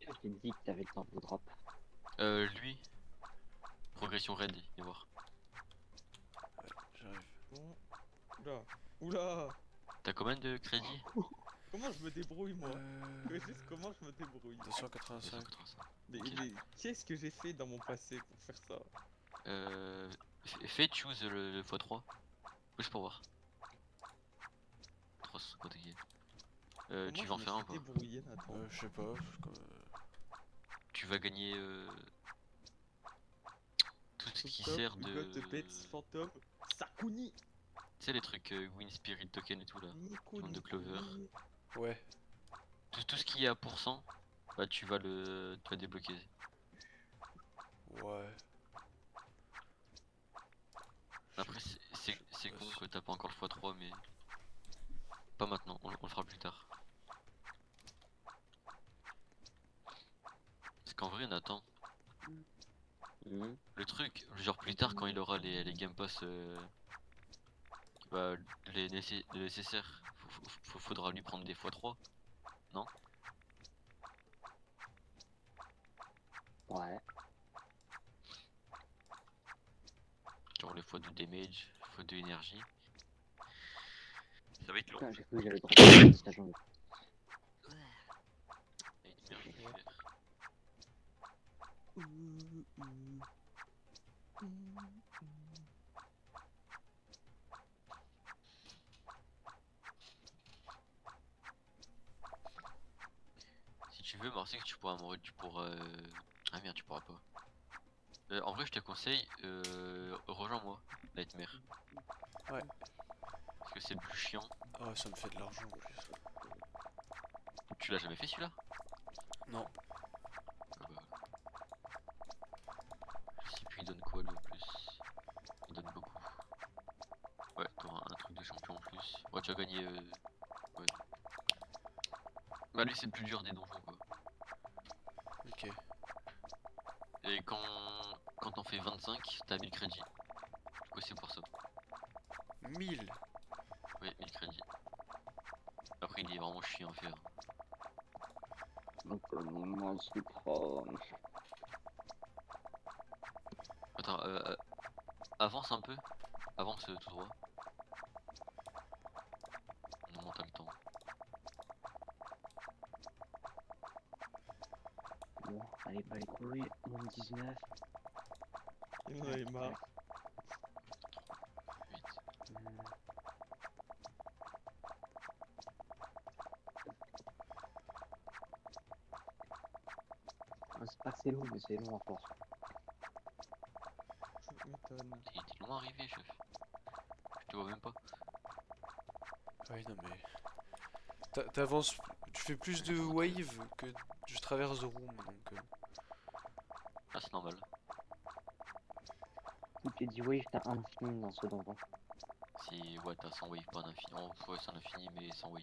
Je t'ai dit que t'avais le temps de drop. Lui, progression raid, viens voir. J'arrive. Bon. Oula. Oula. T'as combien de crédits? Comment je me débrouille moi? Euh... Juste comment je me débrouille? 285. 285. Mais, Ok. mais qu'est-ce que j'ai fait dans mon passé pour faire ça? Fais choose le x3. Juste pour voir. 350 ok. Comment Tu je vas en me faire un suis ou pas? débrouillé, Nathan? Je sais pas. Tu vas gagner tout ce qui Stop, sert we de... got the pets, Phantom, Sakuni, Tu sais les trucs Win Spirit Token et tout là. Nico, Monde de Nico, Clover. Nico. Ouais. Tout ce qui est à pourcent, bah tu vas débloquer. Ouais. Après c'est con que t'as pas encore le x3 mais... Pas maintenant, on le fera plus tard. Parce qu'en vrai Nathan, le truc, genre plus tard quand il aura les Game Pass, bah, les nécessaires, faudra lui prendre des x3, non? Ouais. Genre les x2 damage, x2 énergie. Ça va être long. Putain, j'ai cru que j'allais dropper le stage jaune. Et énergie Ouais. fer. Si tu veux, Marseille, tu pourras Ah merde, tu pourras pas. En vrai, je te conseille, rejoins-moi, Nightmare. Ouais. Parce que c'est le plus chiant. Ah, ça me fait de l'argent en plus. Tu l'as jamais fait celui-là? Non. Ah bah. Je sais plus, il donne quoi lui en plus? Il donne beaucoup. Ouais, t'auras un truc de champion en plus. Ouais, tu vas gagner. Ouais. Bah, lui, c'est le plus dur des donjons quoi. Ok. Et quand t'en fais 25, t'as 1000 crédits. Du coup, c'est pour ça. 1000. Oui, 1000 crédits. Après, il est vraiment chiant à faire. Donc, moi, je suis pro. Attends, avance un peu. Avance tout droit. On monte à le temps. Bon, allez, pas les couilles. Mon 19. Il en avait marre. 8. C'est pas assez long, mais c'est long à force. Tu m'étonnes. T'es loin arrivé, chef. Je te vois même pas. Ouais, non mais. T'avances. Tu fais plus de wave que je traverse de room donc. Ah, c'est normal. Tu dis oui, t'as un infini dans ce donjon. Si, ouais, t'as 100 wave, pas un infini. Oh, ouais, c'est un infini, mais sans wave.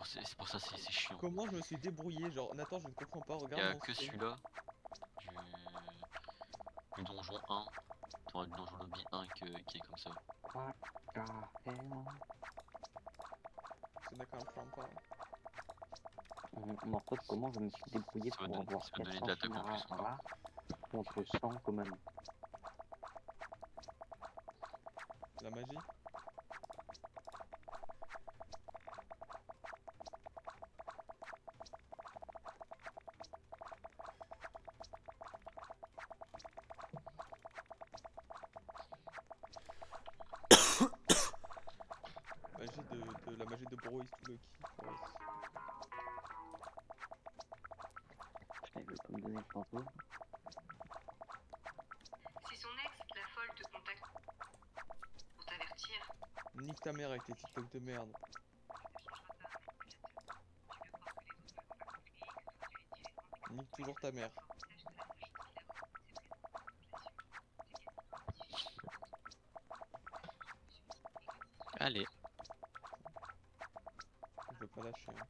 C'est pour ça, c'est chiant. Comment je me suis débrouillé? Genre, Nathan, je ne comprends pas, regarde Y'a mon que stream. celui-là du donjon 1. T'auras du donjon lobby 1 qui est comme ça. What the hell? C'est d'accord, je comprends pas. En fait, comment je me suis débrouillé Ça va pour donner- avoir ça va donner de 400 l'attaque en Shimara plus, là contre 100 quand même. La magie? La magie de Bro is to Lucky for us. Putain, il veut pas me donner le fantôme. Si son ex, la folle, te contacte pour t'avertir, Nique ta mère avec tes TikTok de merde. Nique toujours ta mère. Allez. Je veux pas lâcher. Hein.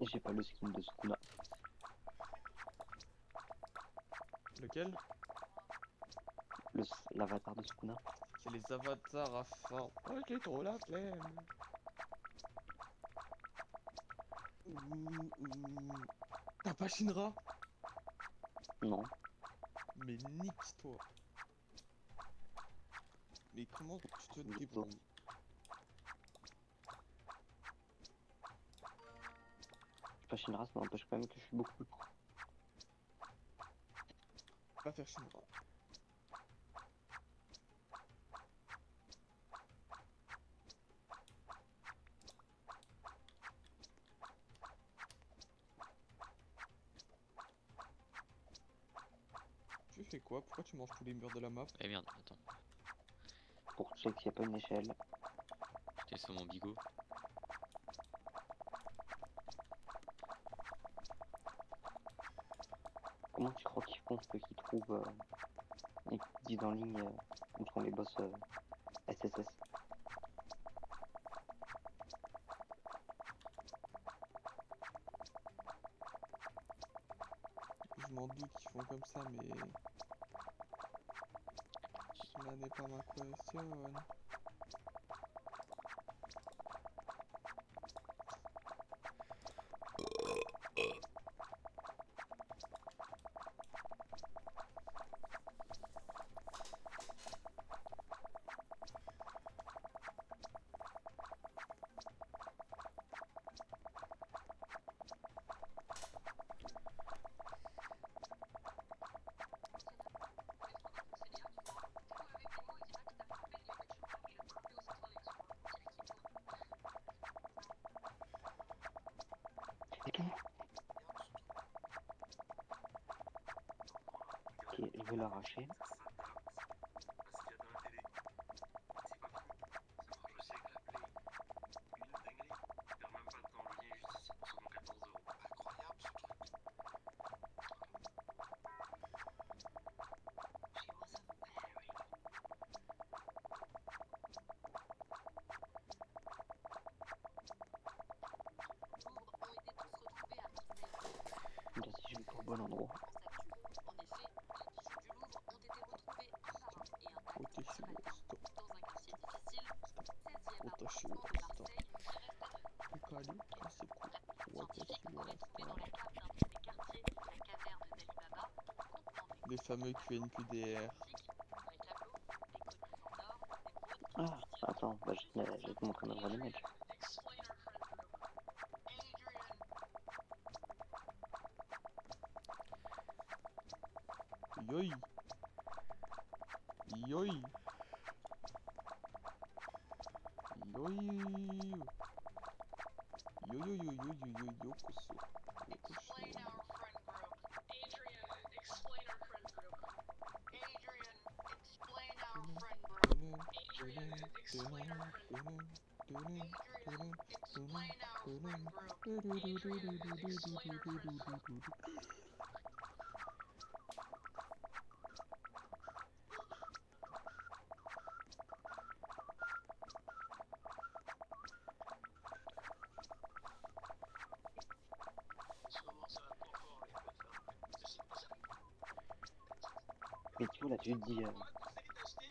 Et j'ai pas le skin de Sukuna. Lequel? L'avatar de Sukuna. C'est les avatars à fin. Oh, j'ai trop la flemme. T'as pas Shinra? Non. Mais nique-toi. Mais comment tu te débrouilles? Je suis pas Shinra, ça n'empêche quand même que je suis beaucoup plus pro. Va faire Shinra. Tu fais quoi? Pourquoi tu manges tous les murs de la map? Eh merde, attends. Pour check s'il n'y a pas une échelle. J'étais sur mon bigot. Comment tu crois qu'ils font ceux qui trouvent et qui disent en ligne où sont les boss SSS? Je m'en doute qu'ils font comme ça, mais... Cela n'est pas ma question. Et tout. Ok, je vais l'arracher. Là, si je vais pas au bon endroit. Otashiwo, stop. Otashiwo, stop. Ukali, Kaseku. Watashiwo, stop. Les fameux QNQDR. Ah, attends, bah, je vais te montrer ma vraie image. Yoi. Yoi. Yoi. Yo yo yo yo yo yo yo koso. Explain our friend group. Adrian, explain our friend group. Adrian, explain our friend group. Adrian, explain our friend group. Adrian, explain our friend group. Adrian, explain our friend group. Mais tu vois, là, tu te dis,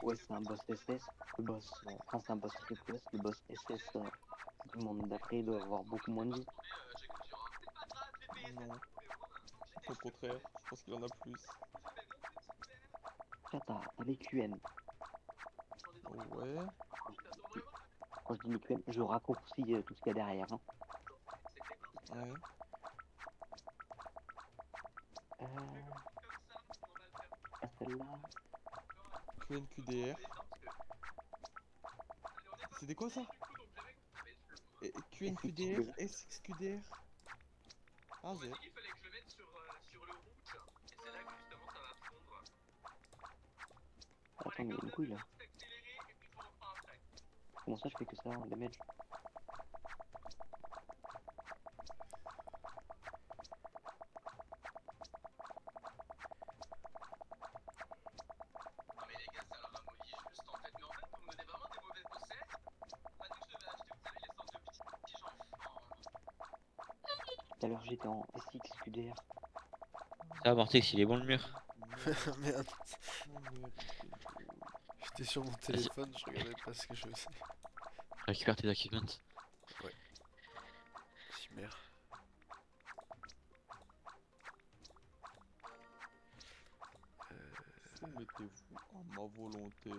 ouais, c'est un boss SS, le boss, enfin, c'est un boss triple S, le boss SS du monde d'après doit avoir beaucoup moins de vie. Non. Au contraire, je pense qu'il en a plus. Tiens, t'as les QN. Ouais. Quand je dis les QN, je raccourcis tout ce qu'il y a derrière. Hein. Ouais. Celle-là. QNQDR. C'était quoi ça? QNQDR, SXQDR. Ah, j'ai. Attends, mais du coup, là. Comment ça, je fais que ça en damage? Tout à l'heure, j'étais en SXQDR. Ça va, Mortex, il est bon le mur? Merde, Oh merde. j'étais sur mon téléphone, je regardais pas ce que je faisais. Récupère tes achievements. Chimère. Mettez-vous à ma volonté.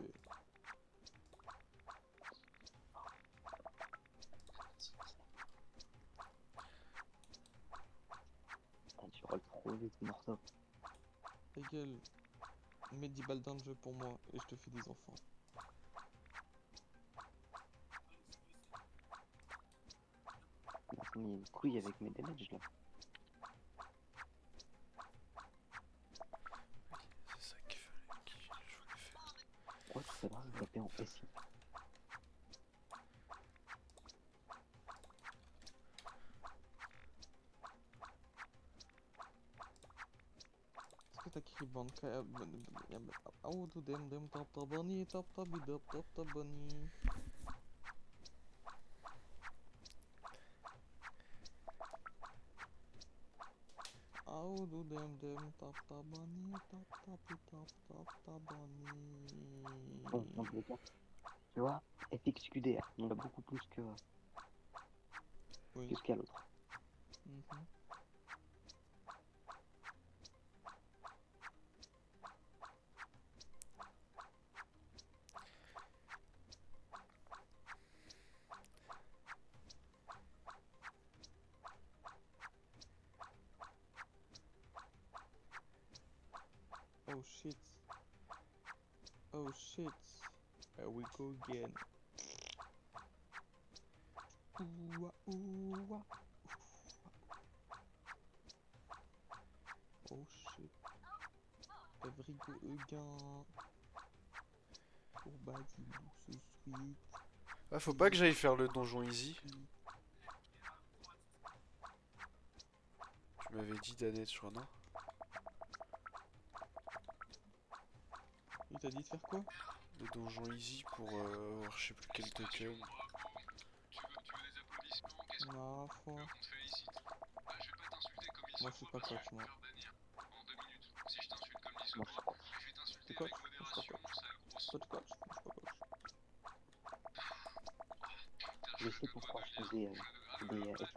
Putain, tu rolls trop vite, morceau. Ta gueule. Mets 10 balles dans le jeu pour moi et je te fais des enfants. Il m'a mis une couille avec mes damages là. C'est ça qu'il fallait, je voulais faire. Pourquoi tout à l'heure je tapais en SI? Est-ce que t'as écrit banque Oh, do dem tap tap bunny, tap tap bidop tap tap bunny. Oh, do dem tap tap bunny, tap tap tap tap tap bunny. Bon, dans tous les cas, tu vois, FXQDR, on a beaucoup plus que Oui. ce qu'il y a l'autre. Mhm. Oh shit. Oh shit. Here we go again. Ouah, ouah. Oh shit. Every go again. Oh Badilou, so sweet. Ah, faut pas que j'aille faire le donjon easy. Tu m'avais dit d'année sur non? Il t'a dit de faire quoi? Le donjon easy pour avoir je sais plus quel token. Ma foi. Moi je suis pas coach moi. Moi, je crois. T'es coach? Moi je suis pas coach. Coach coach? Moi je suis pas coach. Je sais pourquoi je faisais des FX.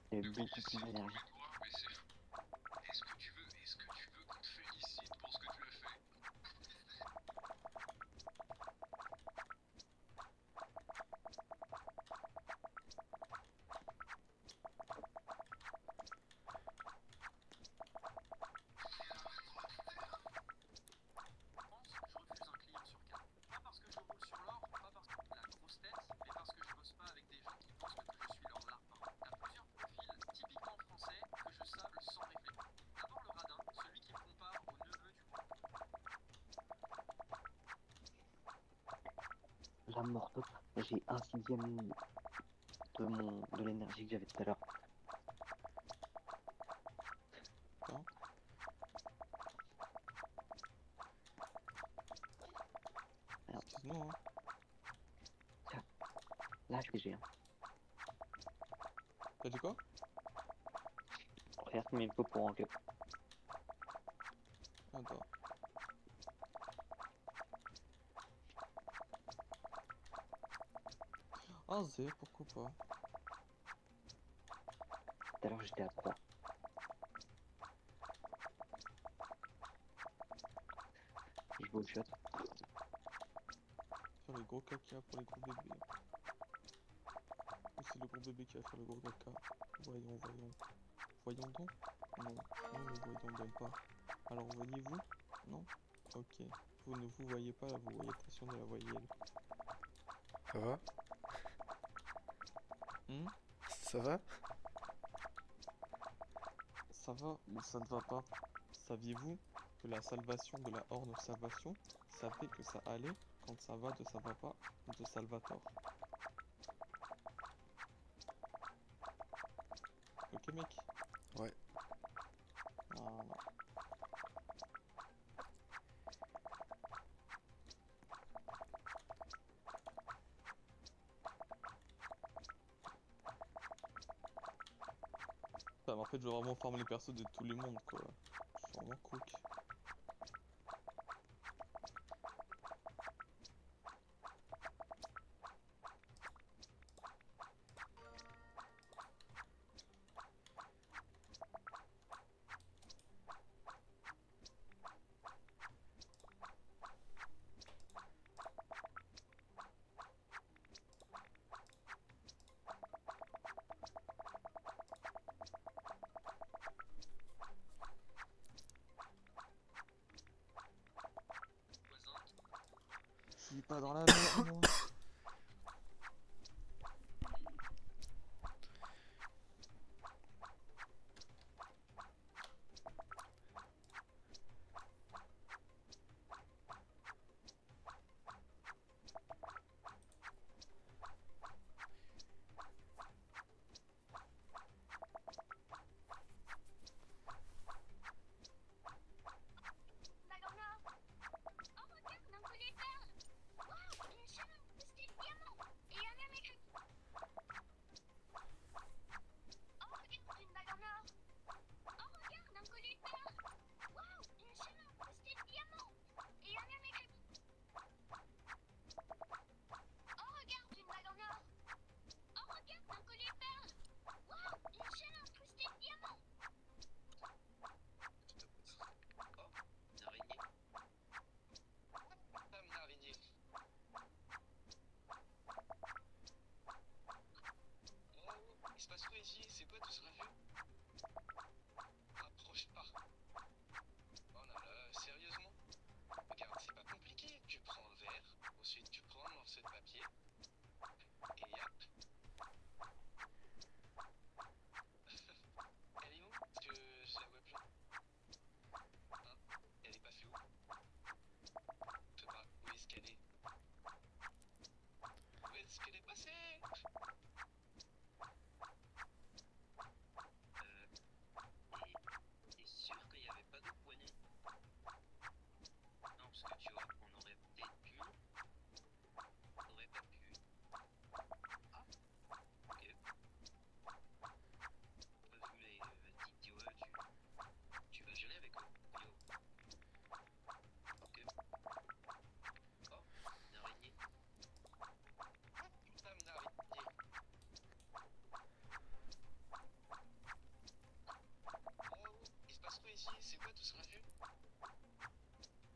J'avais beaucoup plus d'énergie. La mort top, j'ai un sixième de l'énergie que j'avais tout à l'heure. Hein? Merde. Excuse-moi hein. Là, j'ai un. T'as dit quoi? Regarde combien il faut pour en queue. Attends. Ah zé, pourquoi pas? Tout à l'heure, j'étais à 3. Je vais au shot. Faire le gros caca pour les gros bébés. Ou c'est le gros bébé qui va faire le gros caca? Voyons, voyons. Voyons donc? Non, nous ne voyons donc pas. Alors voyez-vous? Non? Ok. Vous ne vous voyez pas là, vous voyez attention de la voyelle. Ça va? Hmm? Ça va? Ça va, mais ça ne va pas. Saviez-vous que la salvation de la Horne Salvation savait que ça allait quand ça va de ça va pas de Salvatore? Ok mec? Ouais. Voilà. Putain, mais en fait, je veux vraiment farmer les persos de tout le monde, quoi. Je suis vraiment cook. pas dans la merde, moi. Il se passe quoi ici? C'est quoi tout ce revue? Approche pas. Oh là là, sérieusement? Regarde, c'est pas compliqué. Tu prends un verre, ensuite tu prends un morceau de papier, et hop. Elle est où? Parce que je la vois plus. Hein? Elle est passée où? Je sais pas, où est-ce qu'elle est? Où est-ce qu'elle est passée? T'es sûr qu'il n'y avait pas de poignée? Non, parce que tu vois, on aurait peut-être pu. On aurait pas pu. Ah, ok. Pas vu les petits ouais, tu vas geler avec eux. Yo. Ok. Oh, une araignée. Une femme d'araignée. Oh, il se passe quoi ici? C'est quoi tout ce revue?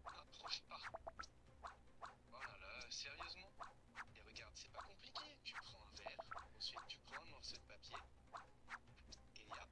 Approche pas. Oh là là, sérieusement? Et regarde, c'est pas compliqué. Tu prends un verre, ensuite tu prends un morceau de papier, et hop.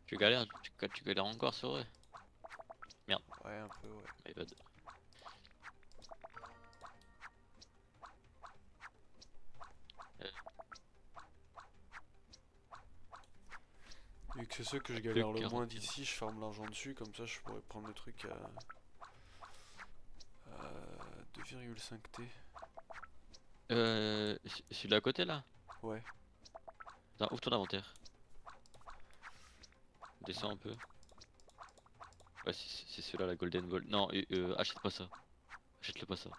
Tu galères, tu galères encore sur eux. Ouais, un peu, ouais. My bad. Vu que c'est ceux que je Plus galère que le moins 40. d'ici, je ferme l'argent dessus, comme ça je pourrais prendre le truc à 2,5T. Celui-là à côté là? Ouais. Attends, ouvre ton inventaire. Descends un peu. Ouais, c'est celui-là, la Golden Ball. Non, achète pas ça. Achète-le pas ça.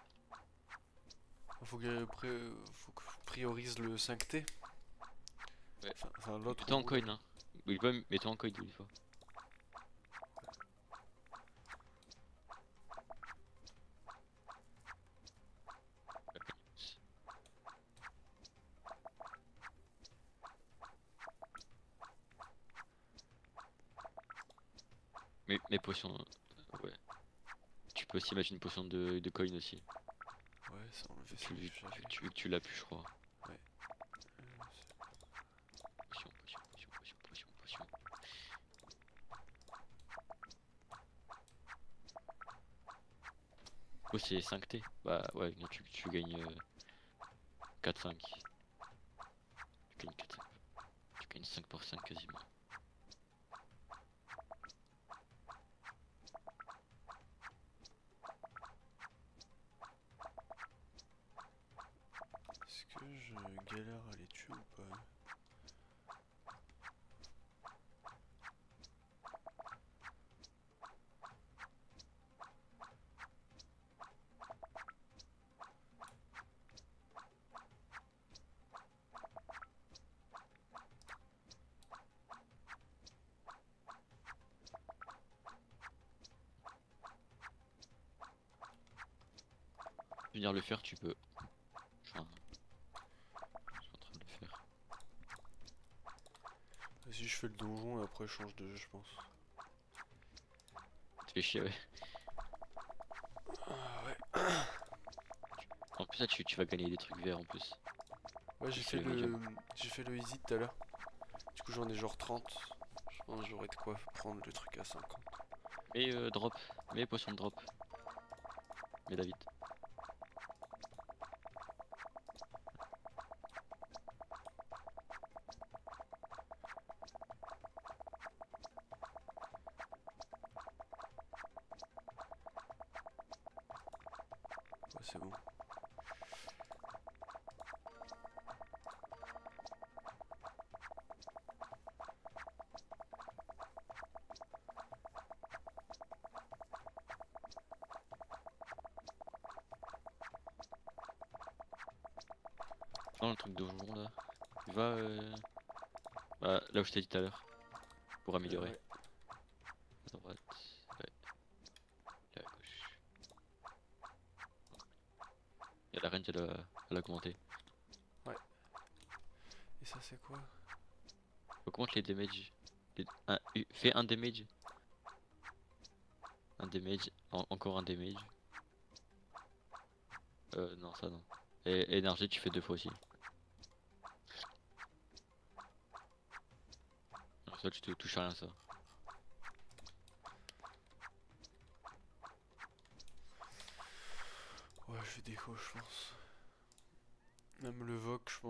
Faut que, faut que je priorise le 5T. Ouais. Enfin l'autre. Plutôt en roue, coin, là. hein. Oublie pas, mets-toi en coin, oublie pas. Mais mes potions, ouais. Tu peux aussi mettre une potion de coin aussi. Ouais, ça enlever ça. Vu que tu l'as plus, je crois. Ouais. Potion, potion, potion, potion, potion, potion. Oh, c'est 5T. Bah ouais, non, tu gagnes 4-5. Tu gagnes 4-5. Tu gagnes 5 pour 5 quasiment. Est-ce que je galère à les tuer ou pas? Venir le faire, tu peux. Enfin, je suis en train de le faire. Vas-y, je fais le donjon et après je change de jeu, je pense. Tu fais chier, ouais. Ah ouais. En plus, là, tu vas gagner des trucs verts en plus. Ouais, j'ai C'est fait le j'ai fait le easy tout à l'heure. Du coup, j'en ai genre 30. Je pense que j'aurai de quoi prendre le truc à 50. Mais drop. Mais potion de drop. Mais David. Ouais, c'est bon. Genre le truc donjon là. Va bah, là où je t'ai dit tout à l'heure. Pour améliorer. Ouais. À droite. Ouais. Et à gauche. Et la range elle a augmenté. Et ça, c'est quoi? Augmente les damage. Fais un damage. Un damage. Encore un damage. Non, ça non. Et énergie, tu fais 2 fois aussi. Alors ça, tu te touches à rien, ça. Ouais, je vais déco, je pense. Même le Vogue, je pense.